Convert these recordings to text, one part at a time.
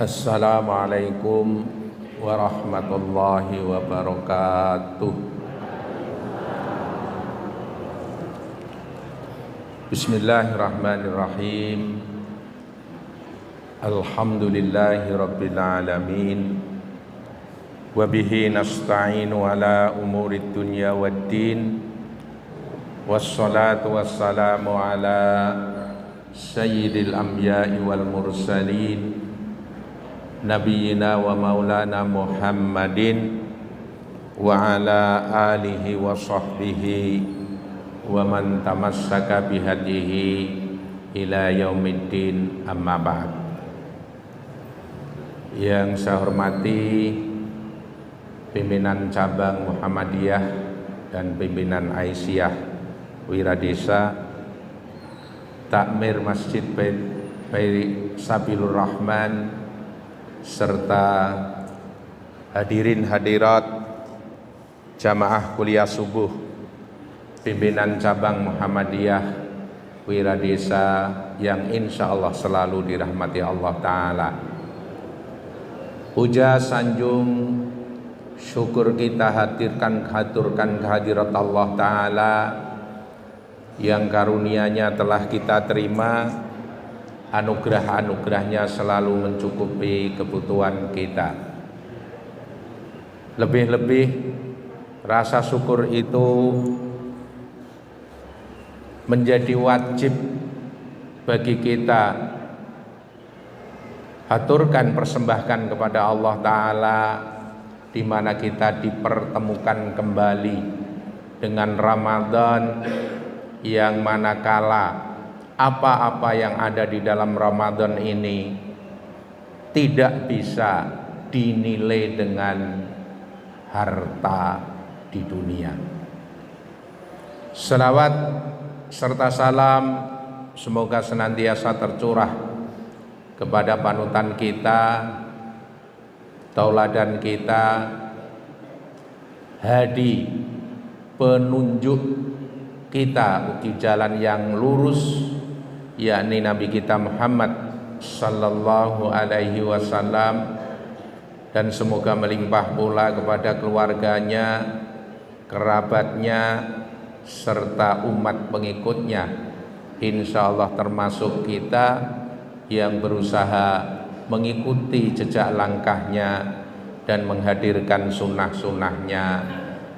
Assalamualaikum warahmatullahi wabarakatuh. Bismillahirrahmanirrahim. Alhamdulillahi rabbil alamin. Wa bihi nasta'inu ala umurid dunya waddin. Wassalatu wassalamu ala sayyidil anbiya'i wal mursalin, Nabiyyina wa maulana Muhammadin wa ala alihi wa sahbihi wa man tamassaka bihadihi ila yaumiddin, amma ba'd. Yang saya hormati pimpinan cabang Muhammadiyah dan pimpinan Aisyah Wiradesa, Takmir Masjid Sabilur Rahman, serta hadirin hadirat jamaah kuliah subuh pimpinan cabang Muhammadiyah Wiradesa yang insya Allah selalu dirahmati Allah Ta'ala. Puja sanjung syukur kita haturkan kehadirat Allah Ta'ala yang karunia-Nya telah kita terima. Anugerah-anugerahnya selalu mencukupi kebutuhan kita. Lebih-lebih rasa syukur itu menjadi wajib bagi kita haturkan, persembahkan kepada Allah Ta'ala, di mana kita dipertemukan kembali dengan Ramadan, yang manakala apa-apa yang ada di dalam Ramadan ini tidak bisa dinilai dengan harta di dunia. Selawat serta salam semoga senantiasa tercurah kepada panutan kita, tauladan kita, hadi penunjuk kita di jalan yang lurus, yakni Nabi kita Muhammad sallallahu alaihi wasallam, dan semoga melimpah pula kepada keluarganya, kerabatnya, serta umat pengikutnya, insya Allah termasuk kita yang berusaha mengikuti jejak langkahnya dan menghadirkan sunnah-sunnahnya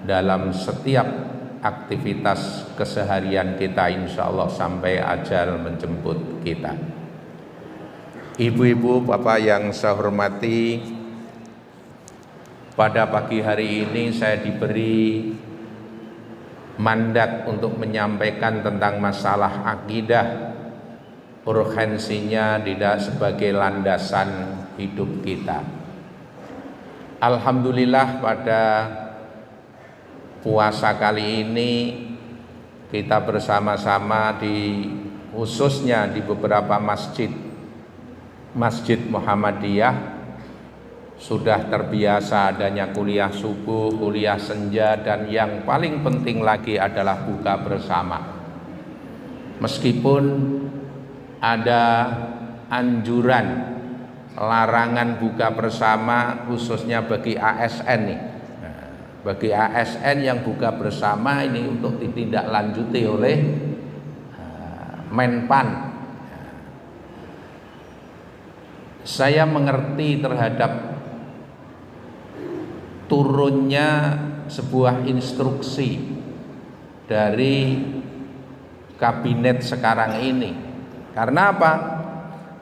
dalam setiap aktivitas keseharian kita, insya Allah sampai ajal menjemput kita. Ibu-ibu, bapak yang saya hormati, pada pagi hari ini saya diberi mandat untuk menyampaikan tentang masalah akidah, urgensinya tidak sebagai landasan hidup kita. Alhamdulillah, pada puasa kali ini kita bersama-sama khususnya di beberapa masjid Muhammadiyah sudah terbiasa adanya kuliah subuh, kuliah senja, dan yang paling penting lagi adalah buka bersama. Meskipun ada anjuran larangan buka bersama khususnya bagi ASN nih. Bagi ASN yang buka bersama ini untuk ditindaklanjuti oleh Menpan. Saya mengerti terhadap turunnya sebuah instruksi dari kabinet sekarang ini. Karena apa?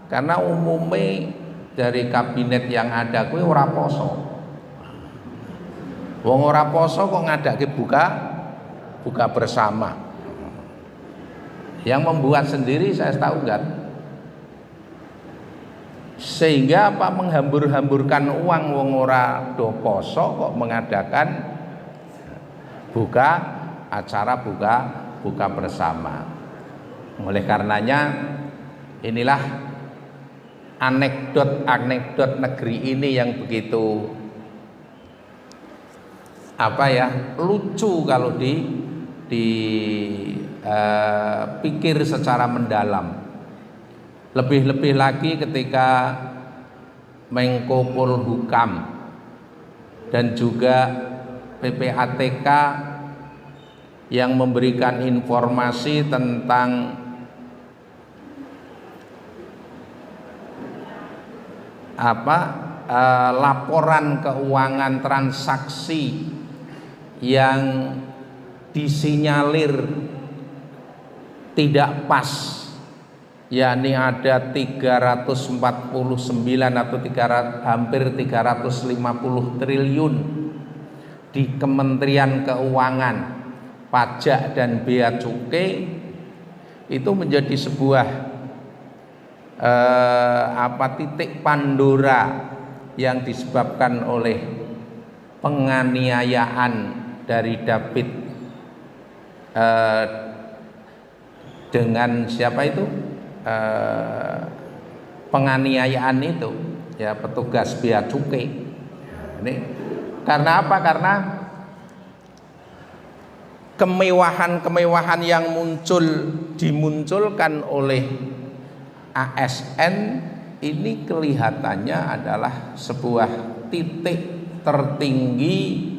Karena umumnya dari kabinet yang ada kuwi ora poso. Wong ora poso kok ngadake buka bersama. Yang membuat sendiri saya tahu kan. Sehingga apa, menghambur-hamburkan uang wong ora do poso kok mengadakan acara buka bersama. Oleh karenanya inilah anekdot negeri ini yang begitu lucu kalau dipikir secara mendalam. Lebih-lebih lagi ketika Menko Polhukam dan juga PPATK yang memberikan informasi tentang laporan keuangan transaksi yang disinyalir tidak pas, yakni ada 349 atau hampir 350 triliun di Kementerian Keuangan, Pajak dan Bea Cukai, itu menjadi sebuah titik Pandora yang disebabkan oleh penganiayaan dari David dengan siapa itu, penganiayaan itu ya, petugas bea cukai. Ini karena apa? Karena kemewahan yang dimunculkan oleh ASN ini kelihatannya adalah sebuah titik tertinggi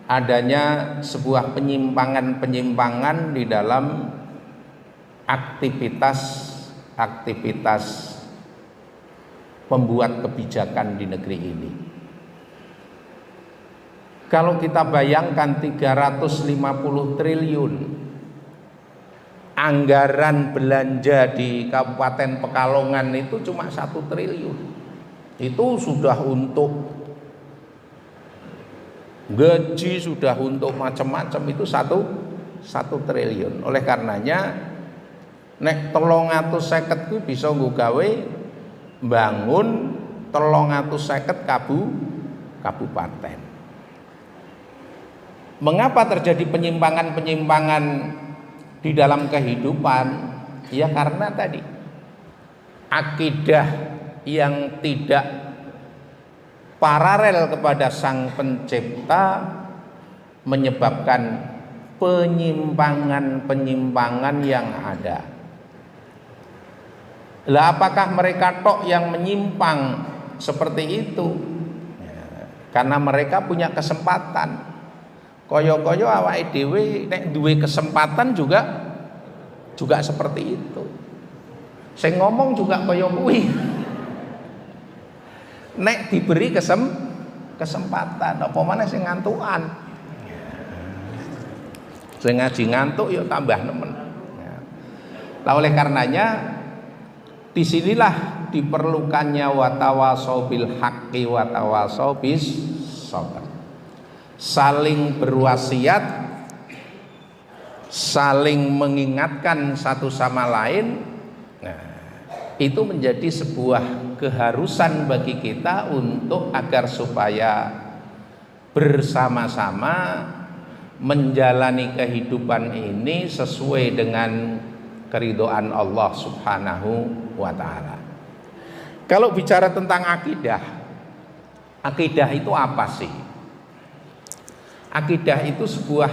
adanya sebuah penyimpangan di dalam aktivitas pembuat kebijakan di negeri ini. Kalau kita bayangkan 350 triliun anggaran belanja di Kabupaten Pekalongan itu cuma 1 triliun, itu sudah untuk gaji, sudah untuk macam-macam, itu 1 triliun. Oleh karenanya nek 350 ku bisa nggo gawe bangun 350 kabupaten. Mengapa terjadi penyimpangan di dalam kehidupan? Ya karena tadi akidah yang tidak paralel kepada Sang Pencipta menyebabkan penyimpangan yang ada. Lah apakah mereka tok yang menyimpang seperti itu? Ya, karena mereka punya kesempatan. Koyo-koyo awake dhewe nek duwe kesempatan juga seperti itu. Sing ngomong juga koyo kuwi. Nek diberi kesempatan, apa maneh sing ngantukan. Sing ngaji ngantuk ya tambah nemen. Nah, oleh karenanya disinilah diperlukannya watawasau bil haqqi watawasau bis sabr. Saling berwasiat, saling mengingatkan satu sama lain. Nah, itu menjadi sebuah keharusan bagi kita untuk agar supaya bersama-sama menjalani kehidupan ini sesuai dengan keridhaan Allah Subhanahu wa ta'ala. Kalau bicara tentang akidah itu apa sih? Akidah itu sebuah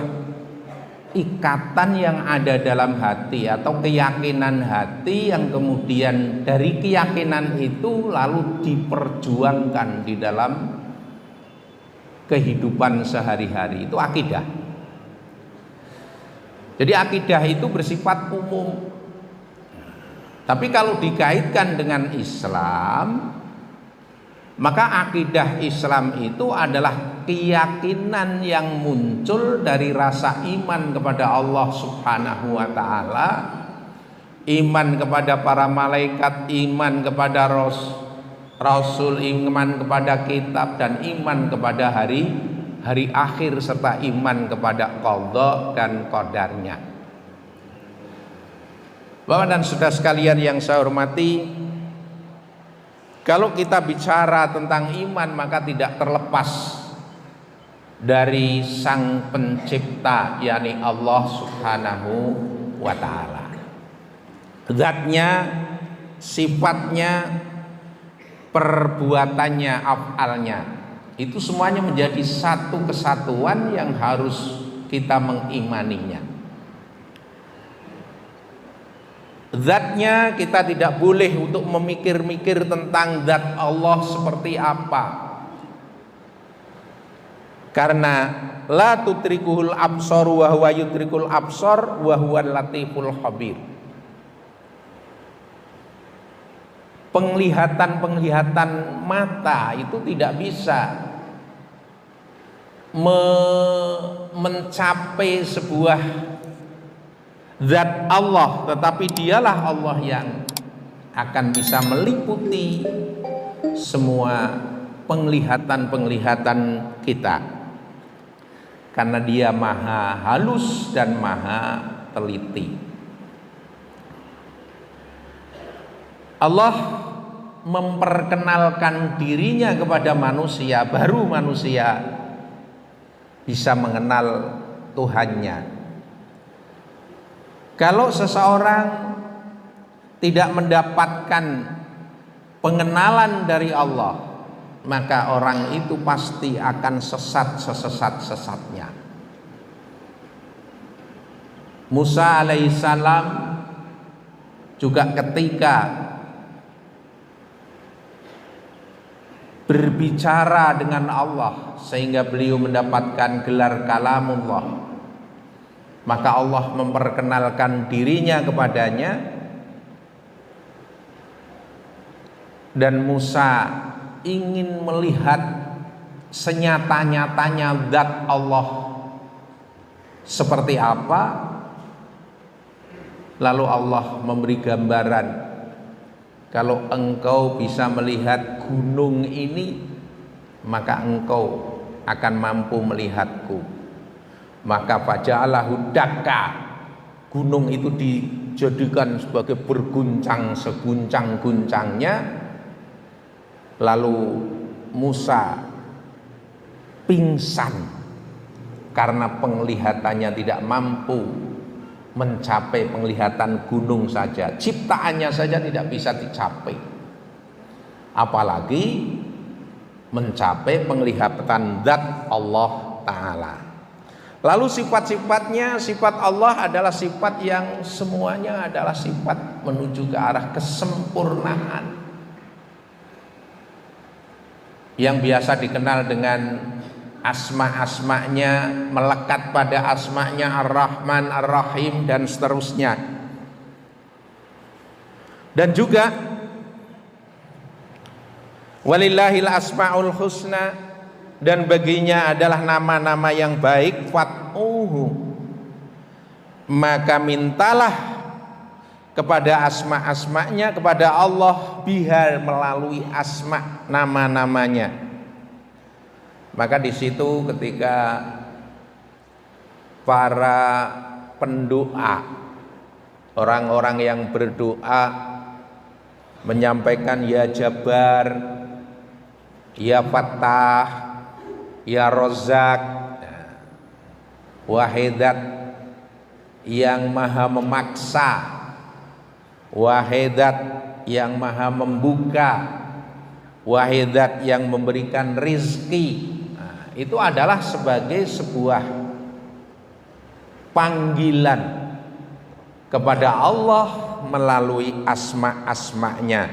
ikatan yang ada dalam hati atau keyakinan hati yang kemudian dari keyakinan itu lalu diperjuangkan di dalam kehidupan sehari-hari. Itu akidah. Jadi akidah itu bersifat umum. Tapi kalau dikaitkan dengan Islam, maka akidah Islam itu adalah keyakinan yang muncul dari rasa iman kepada Allah Subhanahu wa ta'ala, iman kepada para malaikat, iman kepada Rasul, iman kepada kitab, dan iman kepada hari akhir, serta iman kepada qadha dan qadarnya. Bapak dan saudara sekalian yang saya hormati, kalau kita bicara tentang iman maka tidak terlepas dari Sang Pencipta, yakni Allah Subhanahu wa ta'ala. Zatnya, sifatnya, perbuatannya, af'alnya, itu semuanya menjadi satu kesatuan yang harus kita mengimaninya. zatnya, kita tidak boleh untuk memikir-mikir tentang zat Allah seperti apa, karena la tutrikuhul absar wa huwa yudrikul absar wa huwal latiful khabir. Penglihatan mata itu tidak bisa mencapai sebuah zat Allah, tetapi dialah Allah yang akan bisa meliputi semua penglihatan kita, karena dia maha halus dan maha teliti. Allah memperkenalkan dirinya kepada manusia, baru manusia bisa mengenal Tuhannya. Kalau seseorang tidak mendapatkan pengenalan dari Allah, maka orang itu pasti akan sesat sesat-sesatnya. Musa alaihissalam juga ketika berbicara dengan Allah sehingga beliau mendapatkan gelar kalamullah, maka Allah memperkenalkan dirinya kepadanya, dan Musa ingin melihat senyata-nyatanya zat Allah seperti apa. Lalu Allah memberi gambaran, kalau engkau bisa melihat gunung ini, maka engkau akan mampu melihatku. Maka faja'alahu dakka, gunung itu dijadikan sebagai berguncang seguncang-guncangnya. Lalu Musa pingsan karena penglihatannya tidak mampu mencapai penglihatan gunung saja, ciptaannya saja tidak bisa dicapai, apalagi mencapai penglihatan zat Allah Ta'ala. Lalu sifat-sifatnya, sifat Allah adalah sifat yang semuanya adalah sifat menuju ke arah kesempurnaan, yang biasa dikenal dengan asma-asmanya, melekat pada asmanya Ar-Rahman, Ar-Rahim, dan seterusnya. Dan juga walillahil asmaul husna, dan baginya adalah nama-nama yang baik, fat'uhu, maka mintalah kepada asma-asmanya, kepada Allah, bihar, melalui asma, nama-namanya. Maka di situ ketika para pendoa, orang-orang yang berdoa menyampaikan ya Jabbar, ya Fattah, ya Razzaq, Wahidat yang maha memaksa, Wahidat yang maha membuka, Wahidat yang memberikan rizki, itu adalah sebagai sebuah panggilan kepada Allah melalui asma-asmanya.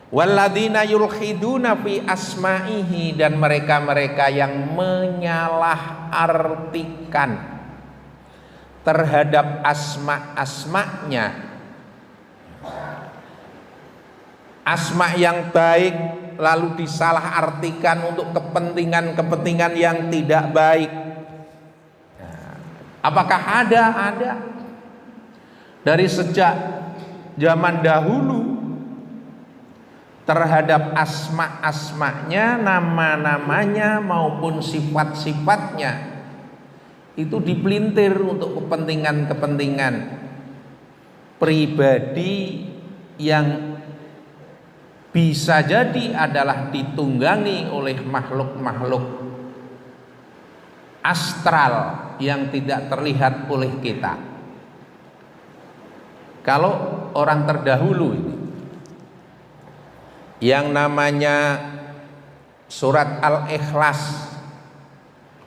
Walladzina yulhiduna fi asma'ihi, dan mereka-mereka yang menyalahartikan terhadap asma-asmanya, asma yang baik lalu disalahartikan untuk kepentingan-kepentingan yang tidak baik. Apakah ada? Dari sejak zaman dahulu terhadap asma-asmanya, nama-namanya maupun sifat-sifatnya itu dipelintir untuk kepentingan-kepentingan pribadi yang bisa jadi adalah ditunggangi oleh makhluk-makhluk astral yang tidak terlihat oleh kita. Kalau orang terdahulu ini yang namanya surat Al-Ikhlas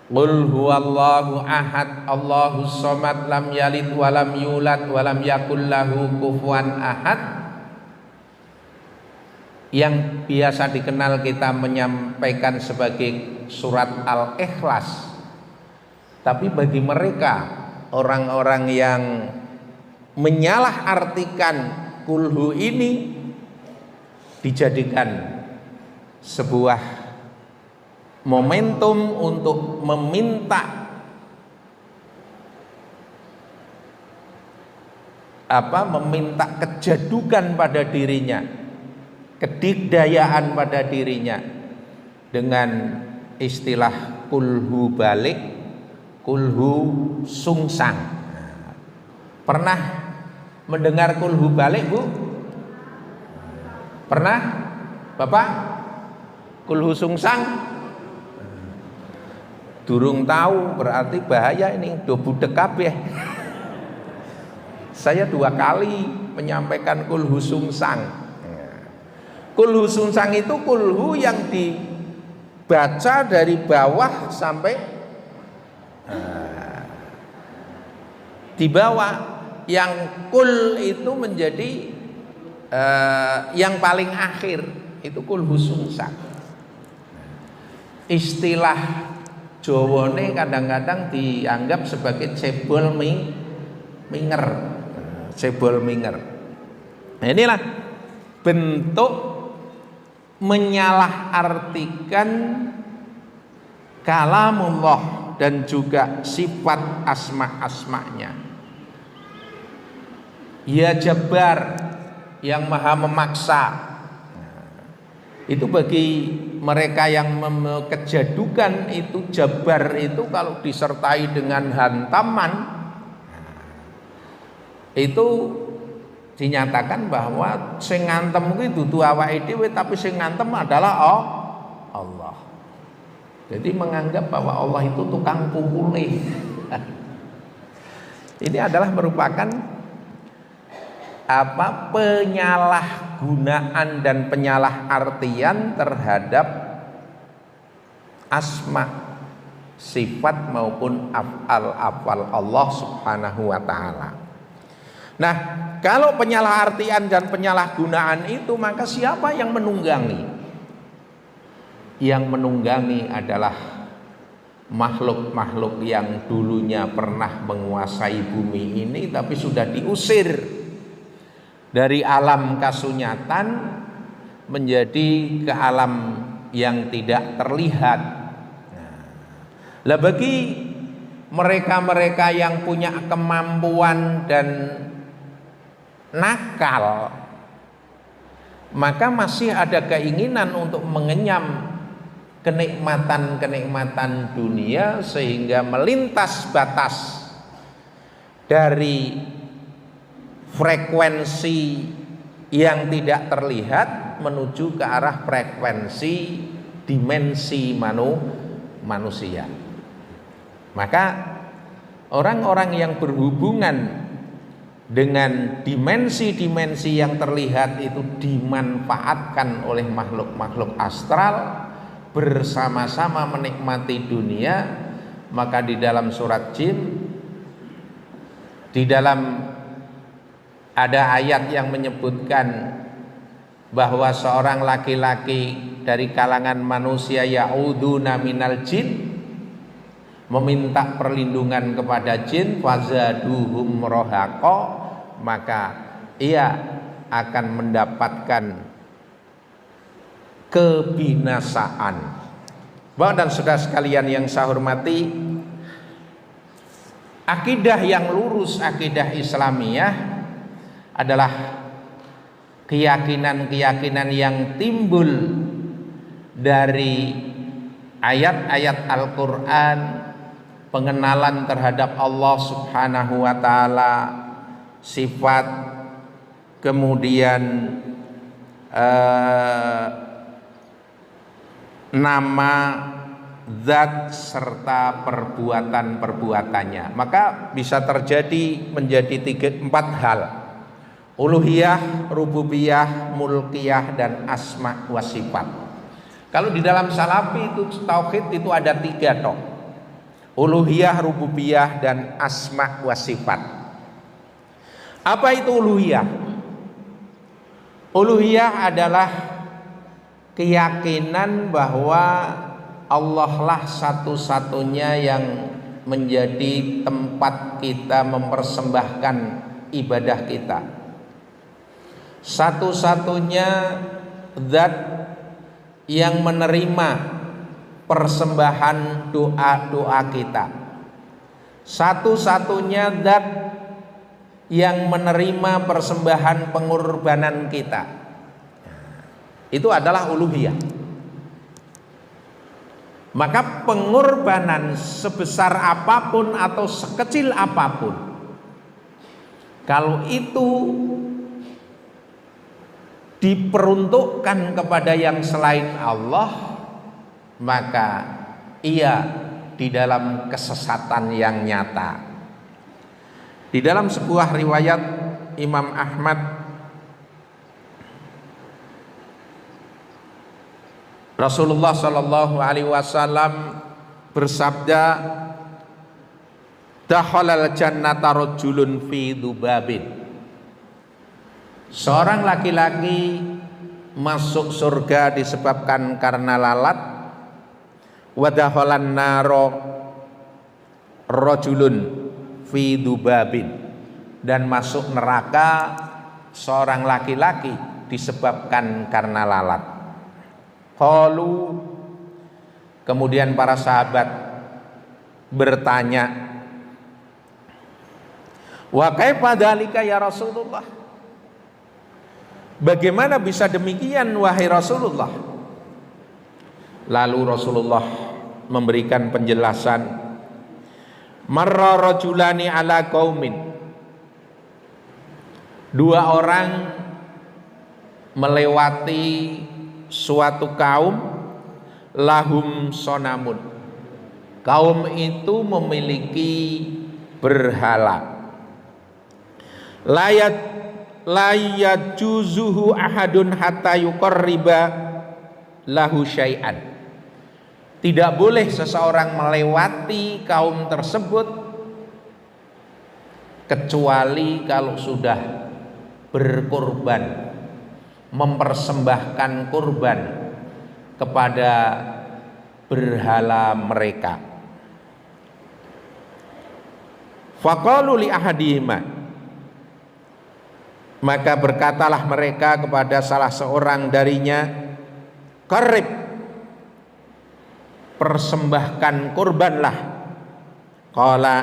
Qul huwallahu ahad, Allahus somad, lam yalid walam yulad walam yakul lahu kufuwan ahad, yang biasa dikenal kita menyampaikan sebagai surat Al-Ikhlas. Tapi bagi mereka orang-orang yang menyalahartikan kulhu ini, dijadikan sebuah momentum untuk meminta meminta kejadukan pada dirinya, kedikdayaan pada dirinya, dengan istilah kulhu balik, kulhu sungsang. Pernah mendengar kulhu balik, Bu? Pernah, Bapak? Kulhu sungsang? Durung tahu, berarti bahaya ini, do budek kabeh. Saya 2 kali menyampaikan kulhu sungsang. Kulhu sungsang itu kulhu yang dibaca dari bawah sampai di bawah. Yang kul itu menjadi yang paling akhir, itu kulhu sungsang. Istilah Jawane kadang-kadang dianggap sebagai cebol minger, cebol minger. Nah, inilah bentuk menyalahartikan kalamullah dan juga sifat asma-asmanya. Ya Jabbar, yang maha memaksa. Itu bagi mereka yang kejadukan itu, Jabbar itu kalau disertai dengan hantaman, itu dinyatakan bahwa sing ngantem kuwi dudu awake dhewe, tapi sing ngantem adalah Allah. Jadi menganggap bahwa Allah itu tukang pukuli. Ini adalah merupakan penyalahgunaan dan penyalahartian terhadap asma, sifat maupun af'al Allah Subhanahu wa taala. Nah, kalau penyalahartian dan penyalahgunaan itu, maka siapa yang menunggangi? Yang menunggangi adalah makhluk-makhluk yang dulunya pernah menguasai bumi ini tapi sudah diusir dari alam kasunyatan menjadi ke alam yang tidak terlihat. Lah bagi mereka-mereka yang punya kemampuan dan nakal, maka masih ada keinginan untuk mengenyam kenikmatan-kenikmatan dunia sehingga melintas batas dari frekuensi yang tidak terlihat menuju ke arah frekuensi dimensi manusia. Maka orang-orang yang berhubungan dengan dimensi-dimensi yang terlihat itu dimanfaatkan oleh makhluk-makhluk astral, bersama-sama menikmati dunia. Maka di dalam surat Jin, di dalam ada ayat yang menyebutkan bahwa seorang laki-laki dari kalangan manusia ya'uduna minal jin, meminta perlindungan kepada jin, fazaduhum rohaqo, maka ia akan mendapatkan kebinasaan. Bapak dan saudara sekalian yang saya hormati, akidah yang lurus, akidah Islamiyah adalah keyakinan-keyakinan yang timbul dari ayat-ayat Al-Quran, pengenalan terhadap Allah Subhanahu wa ta'ala, sifat, kemudian nama, zat, serta perbuatan-perbuatannya. Maka bisa terjadi menjadi 4 hal: uluhiyah, rububiyah, mulkiyah, dan asma wa sifat. Kalau di dalam salafi itu tauhid itu ada 3 toh. uluhiyah, rububiyah, dan asma wa sifat. Apa itu uluhiyah? Uluhiyah adalah keyakinan bahwa Allah lah satu-satunya yang menjadi tempat kita mempersembahkan ibadah kita, satu-satunya zat yang menerima persembahan doa-doa kita, satu-satunya zat yang menerima persembahan pengorbanan kita. Itu adalah uluhiyah. Maka pengorbanan sebesar apapun atau sekecil apapun, kalau itu diperuntukkan kepada yang selain Allah, maka ia di dalam kesesatan yang nyata. Di dalam sebuah riwayat Imam Ahmad, Rasulullah Shallallahu Alaihi Wasallam bersabda, "Dakhalal jannata rajulun fi dzubabin." Seorang laki-laki masuk surga disebabkan karena lalat. Wa dakhalan naro rajulun fi dzubabin, dan masuk neraka seorang laki-laki disebabkan karena lalat. Qalu, kemudian para sahabat bertanya, wa kaifa dzalika ya Rasulullah? Bagaimana bisa demikian wahai Rasulullah? Lalu Rasulullah memberikan penjelasan, marra rajulani ala qaumin, dua orang melewati suatu kaum, lahum sonamun, kaum itu memiliki berhala, layat juzuhu ahadun hatta yuqarriba lahu syai'an. Tidak boleh seseorang melewati kaum tersebut kecuali kalau sudah berkorban, mempersembahkan kurban kepada berhala mereka. Faqalu li ahadihima, maka berkatalah mereka kepada salah seorang darinya, qarib, persembahkan kurbanlah. Qala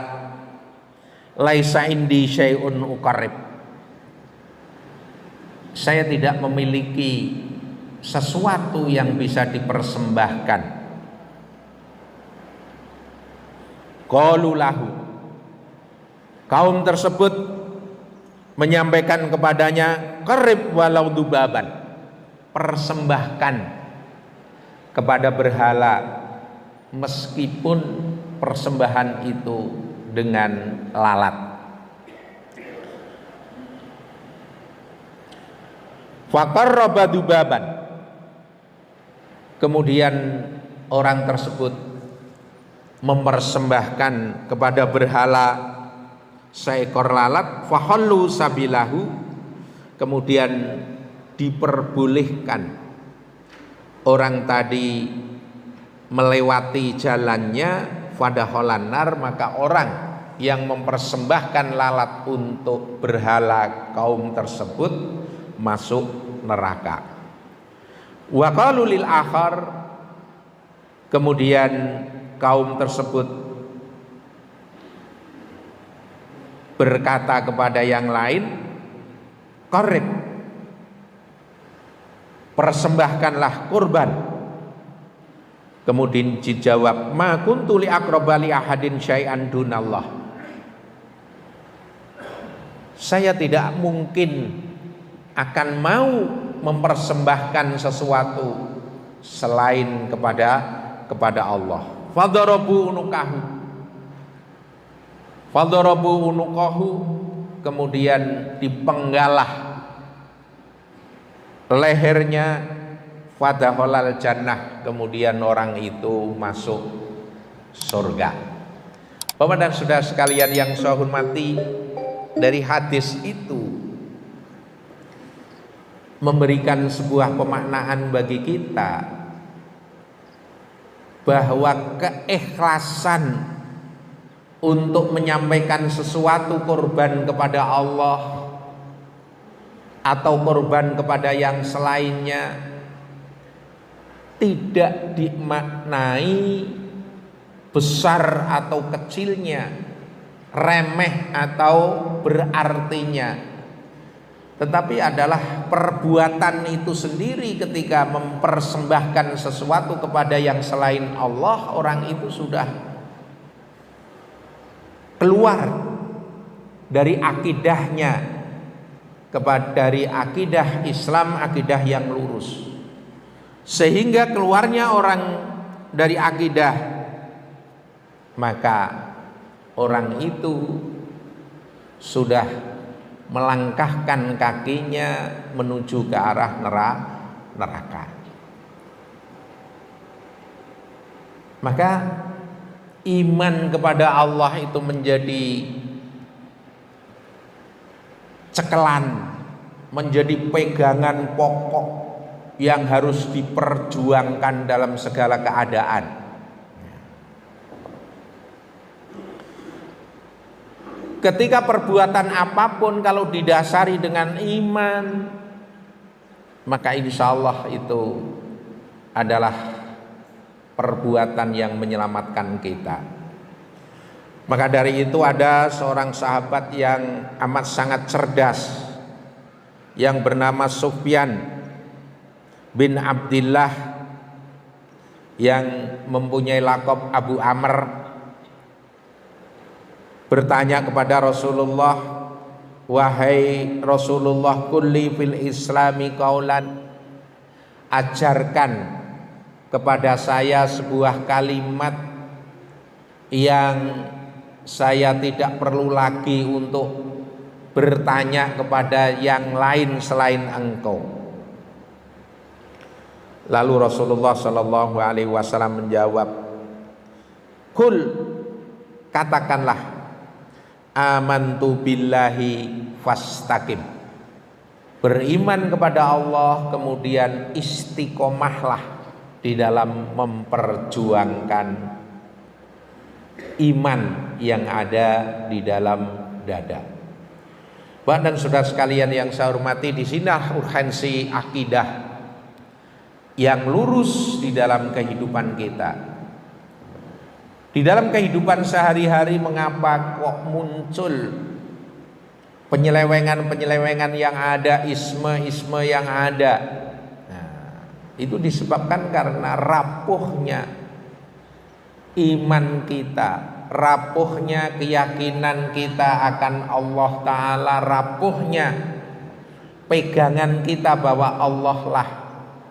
laisa indi syai'un uqarrib, saya tidak memiliki sesuatu yang bisa dipersembahkan. Qalu lahu, kaum tersebut menyampaikan kepadanya, qarib walau dubaban, persembahkan kepada berhala meskipun persembahan itu dengan lalat. Faqarraba dubaban, kemudian orang tersebut mempersembahkan kepada berhala seekor lalat. Fahallu sabilahu, kemudian diperbolehkan orang tadi melewati jalannya. Fadaholan nar, maka orang yang mempersembahkan lalat untuk berhala kaum tersebut masuk neraka. Wa qalu lil akhar, kemudian kaum tersebut berkata kepada yang lain, qarib, persembahkanlah kurban. Kemudian dijawab, ma kuntu li aqraba li ahadin syai'an dunallah, saya tidak mungkin akan mau mempersembahkan sesuatu selain kepada Allah. Fadarabu unuqahu, kemudian dipenggalah lehernya. Fadakhalal jannah, kemudian orang itu masuk surga. Bapak dan saudara sekalian yang saya hormati, dari hadis itu memberikan sebuah pemaknaan bagi kita bahwa keikhlasan untuk menyampaikan sesuatu korban kepada Allah atau korban kepada yang selainnya tidak dimaknai besar atau kecilnya, remeh atau berartinya, tetapi adalah perbuatan itu sendiri. Ketika mempersembahkan sesuatu kepada yang selain Allah, orang itu sudah keluar dari akidahnya, dari akidah Islam, akidah yang lurus. Sehingga keluarnya orang dari akidah, maka orang itu sudah melangkahkan kakinya menuju ke arah neraka. Maka iman kepada Allah itu menjadi cekelan, menjadi pegangan pokok yang harus diperjuangkan dalam segala keadaan. Ketika perbuatan apapun kalau didasari dengan iman, maka insya Allah itu adalah perbuatan yang menyelamatkan kita. Maka dari itu ada seorang sahabat yang amat sangat cerdas yang bernama Sufyan bin Abdillah, yang mempunyai laqab Abu Amr, bertanya kepada Rasulullah, wahai Rasulullah, kulli fil islami qaulan, ajarkan kepada saya sebuah kalimat yang saya tidak perlu lagi untuk bertanya kepada yang lain selain engkau. Lalu Rasulullah Shallallahu Alaihi Wasallam menjawab, kul, katakanlah, amantu billahi fastaqim, beriman kepada Allah kemudian istiqomahlah di dalam memperjuangkan iman yang ada di dalam dada. Bapak dan saudara sekalian yang saya hormati, di sini urgensi akidah yang lurus di dalam kehidupan kita. Di dalam kehidupan sehari-hari, mengapa kok muncul penyelewengan-penyelewengan yang ada, isme-isme yang ada? Nah, itu disebabkan karena rapuhnya iman kita, rapuhnya keyakinan kita akan Allah Ta'ala, rapuhnya pegangan kita bahwa Allah lah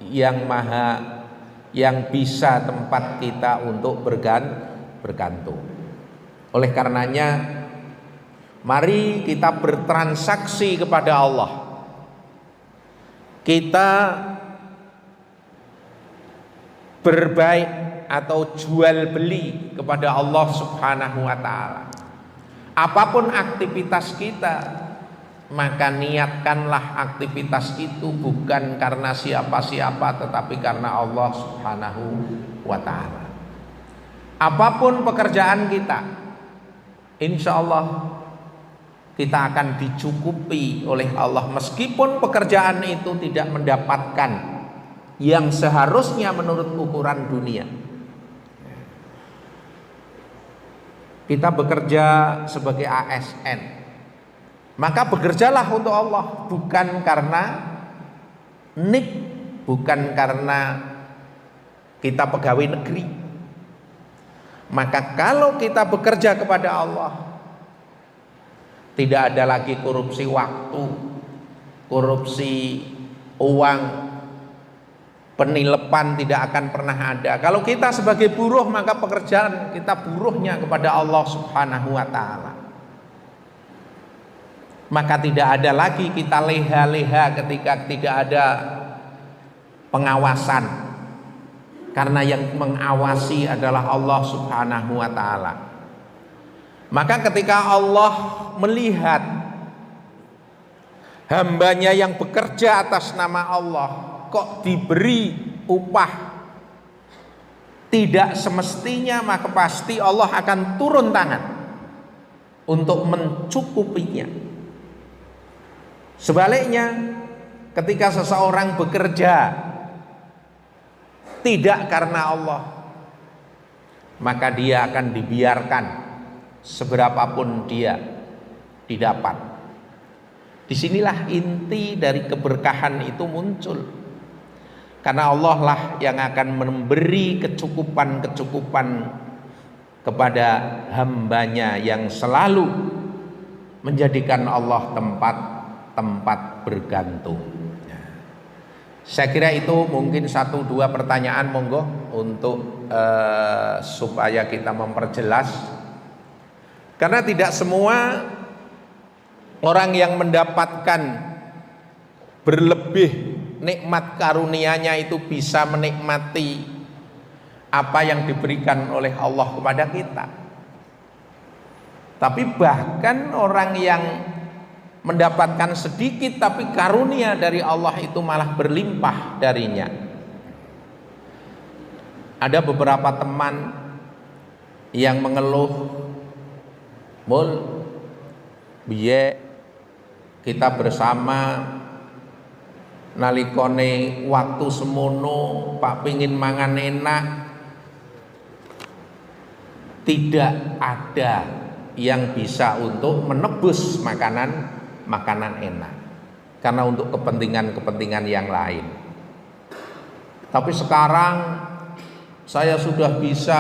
yang maha, yang bisa tempat kita untuk bergantung. Oleh karenanya, mari kita bertransaksi kepada Allah. Kita berbaik atau jual beli kepada Allah Subhanahu wa Ta'ala. Apapun aktivitas kita, maka niatkanlah aktivitas itu bukan karena siapa-siapa, tetapi karena Allah Subhanahu wa Ta'ala. Apapun pekerjaan kita, insya Allah kita akan dicukupi oleh Allah, meskipun pekerjaan itu tidak mendapatkan yang seharusnya menurut ukuran dunia. Kita bekerja sebagai ASN, maka bekerjalah untuk Allah, bukan karena nik, bukan karena kita pegawai negeri. Maka kalau kita bekerja kepada Allah, tidak ada lagi korupsi waktu, korupsi uang, penilepan tidak akan pernah ada. Kalau kita sebagai buruh, maka pekerjaan kita buruhnya kepada Allah Subhanahu wa Ta'ala. Maka tidak ada lagi kita leha-leha ketika tidak ada pengawasan, karena yang mengawasi adalah Allah Subhanahu wa Ta'ala. Maka ketika Allah melihat hambanya yang bekerja atas nama Allah kok diberi upah tidak semestinya, maka pasti Allah akan turun tangan untuk mencukupinya. Sebaliknya, ketika seseorang bekerja tidak karena Allah, maka dia akan dibiarkan seberapapun dia didapat. Disinilah inti dari keberkahan itu muncul, karena Allah lah yang akan memberi kecukupan-kecukupan kepada hambanya yang selalu menjadikan Allah tempat bergantung. Saya kira itu mungkin 1-2 pertanyaan, monggo untuk supaya kita memperjelas. Karena tidak semua orang yang mendapatkan berlebih nikmat karunia-Nya itu bisa menikmati apa yang diberikan oleh Allah kepada kita. Tapi bahkan orang yang mendapatkan sedikit tapi karunia dari Allah itu malah berlimpah darinya. Ada beberapa teman yang mengeluh, "Mul, biye kita bersama nalikone waktu semono Pak pingin mangan enak, tidak ada yang bisa untuk menebus makanan enak karena untuk kepentingan yang lain. Tapi sekarang saya sudah bisa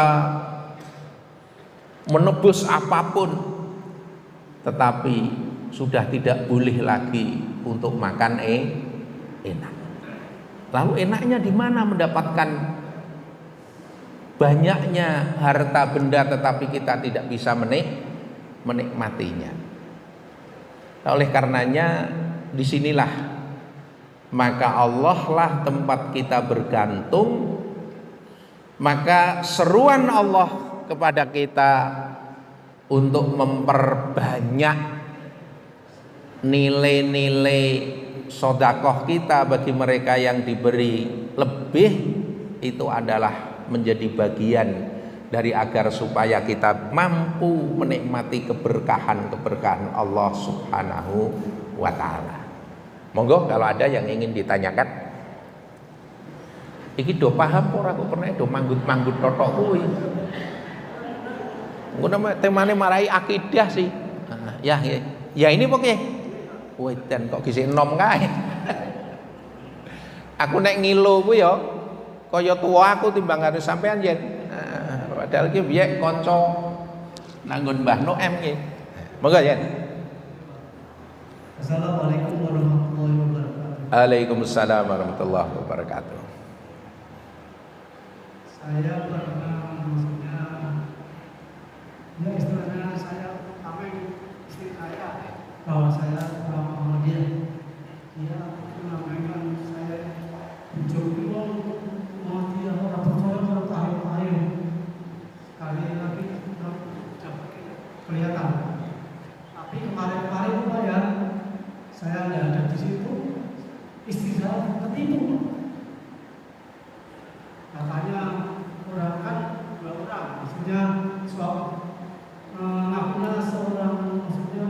menebus apapun, tetapi sudah tidak boleh lagi untuk makan enak. Lalu enaknya di mana mendapatkan banyaknya harta benda tetapi kita tidak bisa menikmatinya? Oleh karenanya disinilah maka Allah lah tempat kita bergantung. Maka seruan Allah kepada kita untuk memperbanyak nilai-nilai sedekah kita bagi mereka yang diberi lebih, itu adalah menjadi bagian dari agar supaya kita mampu menikmati keberkahan Allah Subhanahu wa ta'ala. Monggo kalau ada yang ingin ditanyakan. Iki do paham ora kok pernah do manggut-manggut totok kuwi. Ngono temane marai akidah sih. Ya ini pokoke. Wedan kok gisik enom kae. Aku nek ngilo kuwi ya kaya tuwa aku timbang karo sampean yen. Padahal ki biye kanca nanggon Mbah Noem nggih. Monggo yen. Assalamualaikum warahmatullahi wabarakatuh. Waalaikumsalam warahmatullahi wabarakatuh. Saya pernah maksudnya ya istilahnya saya tameng istri saya bahwa saya sama dia menyampaikan saya mencoba mau dia orang percaya tahu sekali lagi sudah kelihatan. Tapi kemarin Pak ya, saya tidak ada di situ, istri saya ketipu. Katanya orang kan 2 orang, maksudnya ngakunya seorang, maksudnya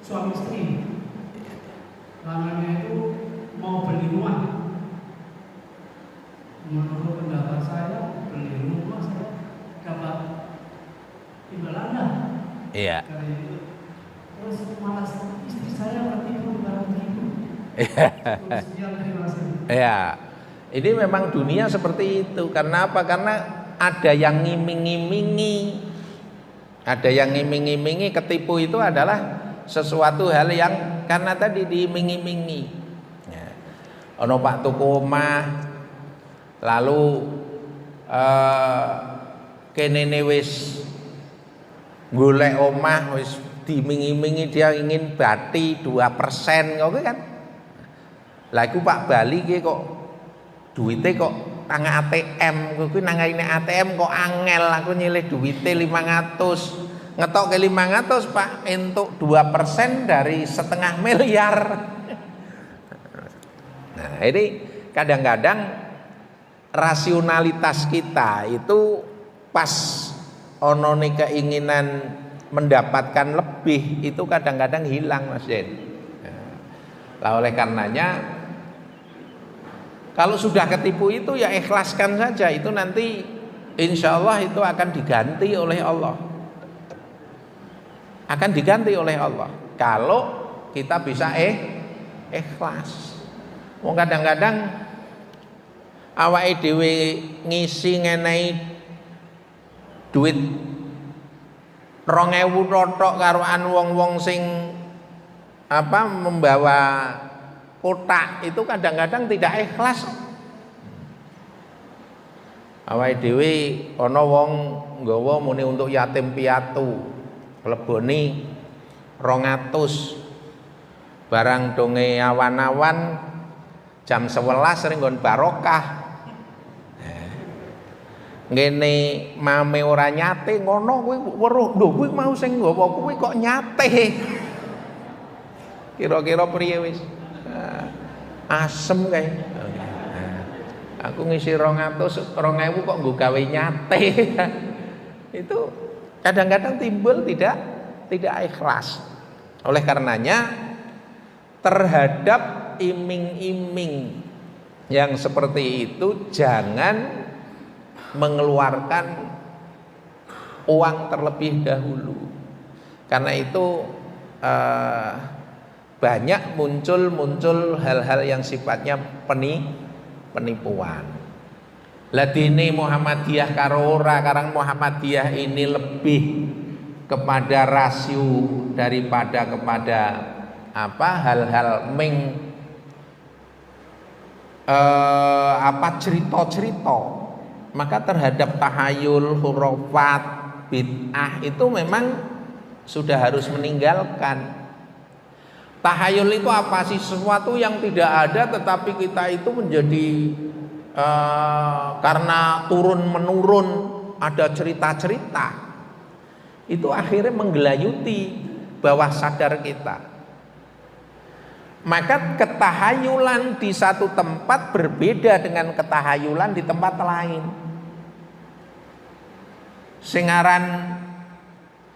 suami istri. Lanangnya itu mau beli rumah. Menurut pendapat saya, beli rumah saya dapat imbalannya. Iya. Terus malah istri saya ketipu barang itu. Iya. Ini memang dunia seperti itu. Karena apa? Karena ada yang ngiming-ngimingi. Ada yang ngiming-ngimingi, ketipu itu adalah sesuatu hal yang karena tadi diiming-imingi. Ya. Ono Pak tuku omah, lalu kenene wis golek omah, wis diiming-imingi dia ingin bati 2%, ngono kan. Lah iku Pak Bali ki kok duwite kok nang ATM, kuwi nang ATM kok angel aku nyilih duwite 500. ngetok ke 500 Pak, entuk 2% dari 0,5 miliar. Nah ini kadang-kadang rasionalitas kita itu pas onone keinginan mendapatkan lebih itu kadang-kadang hilang Mas Den. Nah, oleh karenanya kalau sudah ketipu itu ya ikhlaskan saja, itu nanti insya Allah itu akan diganti oleh Allah. Akan diganti oleh Allah kalau kita bisa ikhlas. Wong kadang-kadang awake dhewe ngisi ngenehi duit 2.000 totok karoan wong-wong sing membawa kotak itu kadang-kadang tidak ikhlas. Awake dhewe ana wong nggawa muni untuk yatim piatu leboni 200 barang donge awan-awan jam 11 sering nggon barokah. Ngene mame ora nyate ngono kuwi weruh lho kuwi mau sing nggawa kuwi kok nyate. Kira-kira priye wis? Asem kae. Aku ngisi 200 2.000 kok nggo gawe nyate. Itu kadang-kadang timbul tidak ikhlas. Oleh karenanya terhadap iming-iming yang seperti itu jangan mengeluarkan uang terlebih dahulu. Karena itu banyak muncul hal-hal yang sifatnya penipuan. Ladine Muhammadiyah karo ora, karang Muhammadiyah ini lebih kepada rasio daripada kepada hal-hal cerita-cerita. Maka terhadap tahayul, hurufat, bid'ah itu memang sudah harus meninggalkan. Tahayul itu apa sih? Sesuatu yang tidak ada tetapi kita itu menjadi karena turun-menurun ada cerita-cerita. Itu akhirnya menggelayuti bawah sadar kita. Maka ketahayulan di satu tempat berbeda dengan ketahayulan di tempat lain.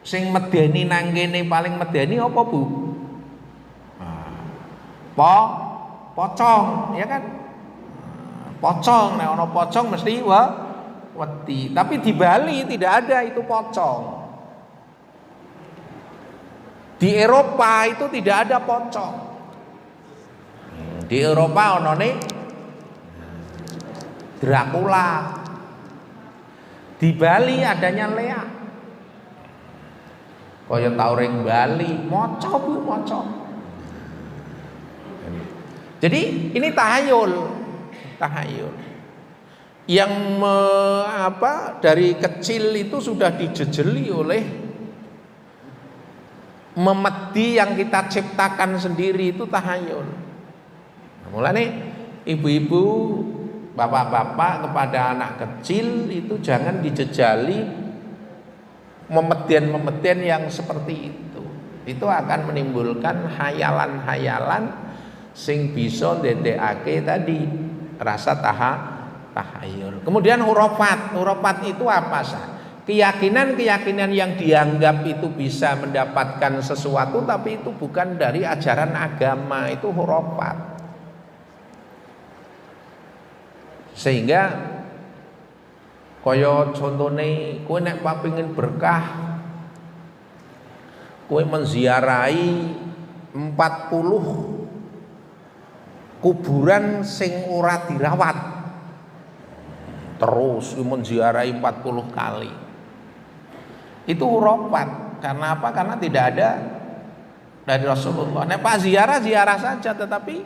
Sing medeni nang kene paling medeni apa Bu? Pocong, ya kan? Pocong, nek ana pocong mesti wedi. Tapi di Bali tidak ada itu pocong. Di Eropa itu tidak ada pocong. Di Eropa onone Dracula. Di Bali adanya Lea. Kaya tau ring Bali, moco Bu, moco. Jadi ini tahayul. Yang dari kecil itu sudah dijejeli oleh memedi yang kita ciptakan sendiri, itu tahayul. Mulane ibu-ibu, bapak-bapak kepada anak kecil itu jangan dijejali memedian yang seperti itu. Itu akan menimbulkan hayalan-hayalan sing bisa ndadekake tadi rasa tahayul. Kemudian hurufat itu apa sah? Keyakinan yang dianggap itu bisa mendapatkan sesuatu tapi itu bukan dari ajaran agama, itu hurufat. Sehingga kaya contone kowe nek pengin berkah kowe menziarahi 40 kuburan sing ora dirawat terus menziarahi 40 kali. Itu hurufat. Karena apa? Karena tidak ada dari Rasulullah. Nek pak ziarah saja, tetapi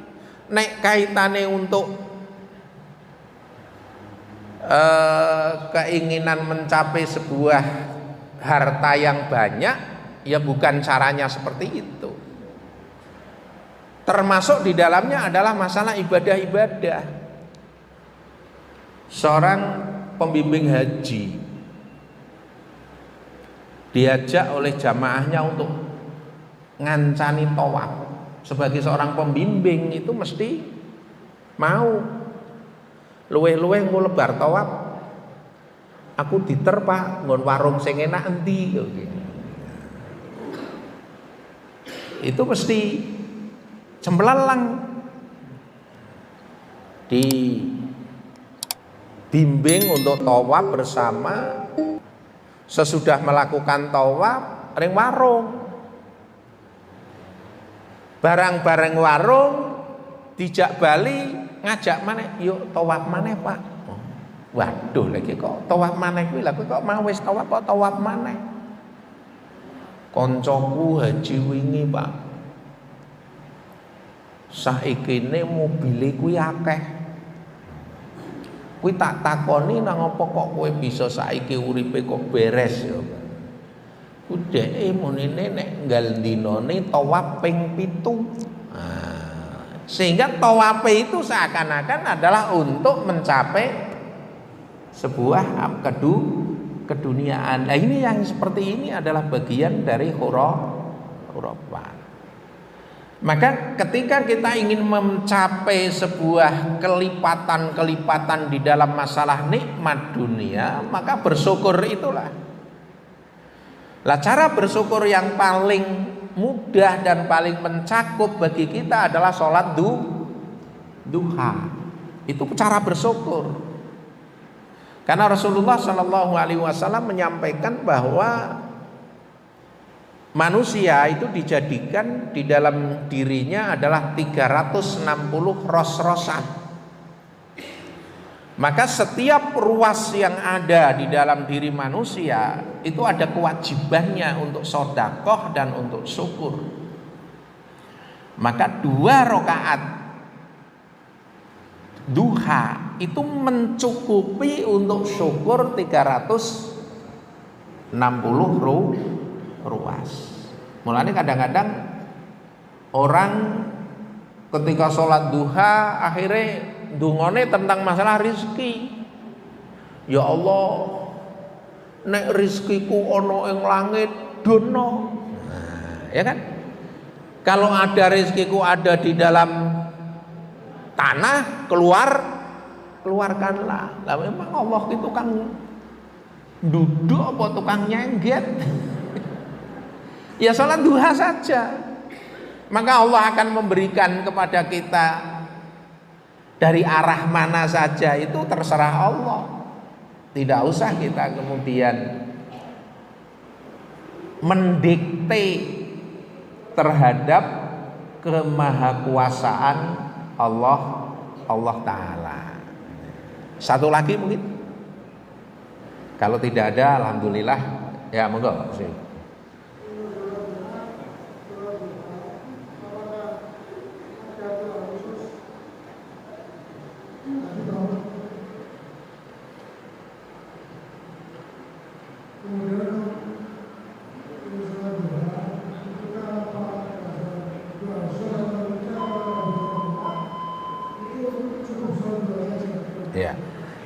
nek kaitane untuk keinginan mencapai sebuah harta yang banyak, ya bukan caranya seperti itu. Termasuk di dalamnya adalah masalah ibadah-ibadah. Seorang pembimbing haji diajak oleh jamaahnya untuk ngancani tawaf. Sebagai seorang pembimbing itu mesti mau luweh-luweh mau lebar tawaf. Aku diter Pak, nggon warung sing enak endi. Itu mesti cemplalang dibimbing untuk tawaf bersama. Sesudah melakukan tawaf ring warung, barang-barang warung dijak bali ngajak maneh, yuk tawaf maneh Pak. Waduh lagi kok tawaf maneh kuwi, lha kok mau wis tawaf kok tawaf maneh. Koncoku haji wingi Pak, saikine mobile kuwi akeh. Kuwi tak takoni nang apa kok kowe bisa saiki uripe kok beres ya. Ku dheke munine nek nggal dinane tawaf ping 7. Sehingga tawaf itu seakan-akan adalah untuk mencapai sebuah keduniaan. Nah, ini yang seperti ini adalah bagian dari khurafat. Maka ketika kita ingin mencapai sebuah kelipatan-kelipatan di dalam masalah nikmat dunia, maka bersyukur itulah. Lah cara bersyukur yang paling mudah dan paling mencakup bagi kita adalah sholat duha. Itu cara bersyukur. Karena Rasulullah SAW menyampaikan bahwa manusia itu dijadikan di dalam dirinya adalah 360 ros-rosan. Maka setiap ruas yang ada di dalam diri manusia itu ada kewajibannya untuk sedekah dan untuk syukur. Maka 2 rakaat duha itu mencukupi untuk syukur 360 ruas. Mulanya kadang-kadang orang ketika sholat duha akhirnya dungone tentang masalah rizki. Ya Allah, nek rizkiku ono ing langit dono. Ya kan? Kalau ada rizkiku ada di dalam tanah, keluarkanlah. Lah memang Allah itu kan duduk apa tukang nyengget. Ya sholat duha saja, maka Allah akan memberikan kepada kita dari arah mana saja, itu terserah Allah. Tidak usah kita kemudian mendikte terhadap kemahakuasaan Allah Ta'ala. Satu lagi mungkin, kalau tidak ada alhamdulillah ya monggo.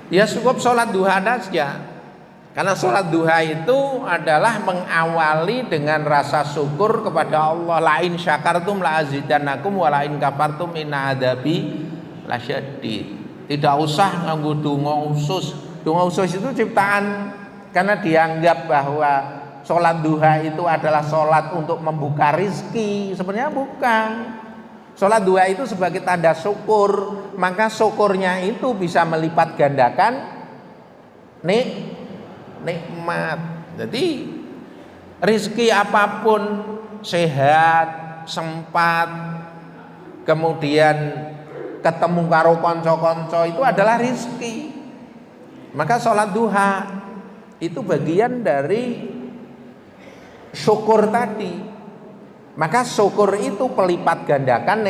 Ya cukup sholat duha saja. Karena sholat duha itu adalah mengawali dengan rasa syukur kepada Allah. La in syakartum la azidannakum wa la in kafartum inna adzabi lasyadid. Tidak usah nganggo donga khusus. Donga khusus itu ciptaan karena dianggap bahwa sholat duha itu adalah sholat untuk membuka rizki. Sebenarnya bukan. Sholat duha itu sebagai tanda syukur, maka syukurnya itu bisa melipat gandakan nikmat. Jadi rizki apapun, sehat, sempat, kemudian ketemu karo konco-konco, itu adalah rizki. Maka sholat duha itu bagian dari syukur tadi. Maka syukur itu pelipat gandakan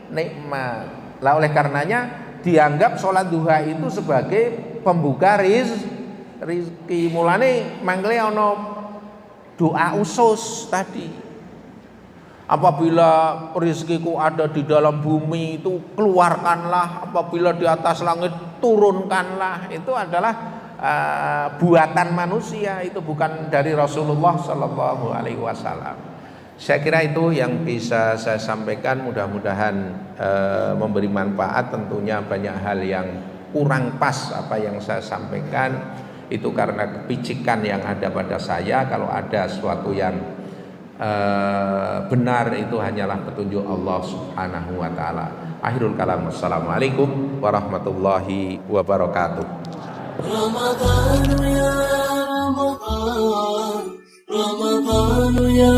nikmat. Lah oleh karenanya dianggap sholat duha itu sebagai pembuka rizki. Mulane mangle ono doa usus tadi. Apabila rizkiku ada di dalam bumi itu keluarkanlah, apabila di atas langit turunkanlah. Itu adalah buatan manusia, itu bukan dari Rasulullah Shallallahu Alaihi Wasallam. Saya kira itu yang bisa saya sampaikan, mudah-mudahan memberi manfaat. Tentunya banyak hal yang kurang pas apa yang saya sampaikan, itu karena kepicikan yang ada pada saya. Kalau ada sesuatu yang benar, itu hanyalah petunjuk Allah Subhanahu wa taala. Akhirul kalam, wassalamualaikum warahmatullahi wabarakatuh. Ramadan ya Ramadan, Ramadan ya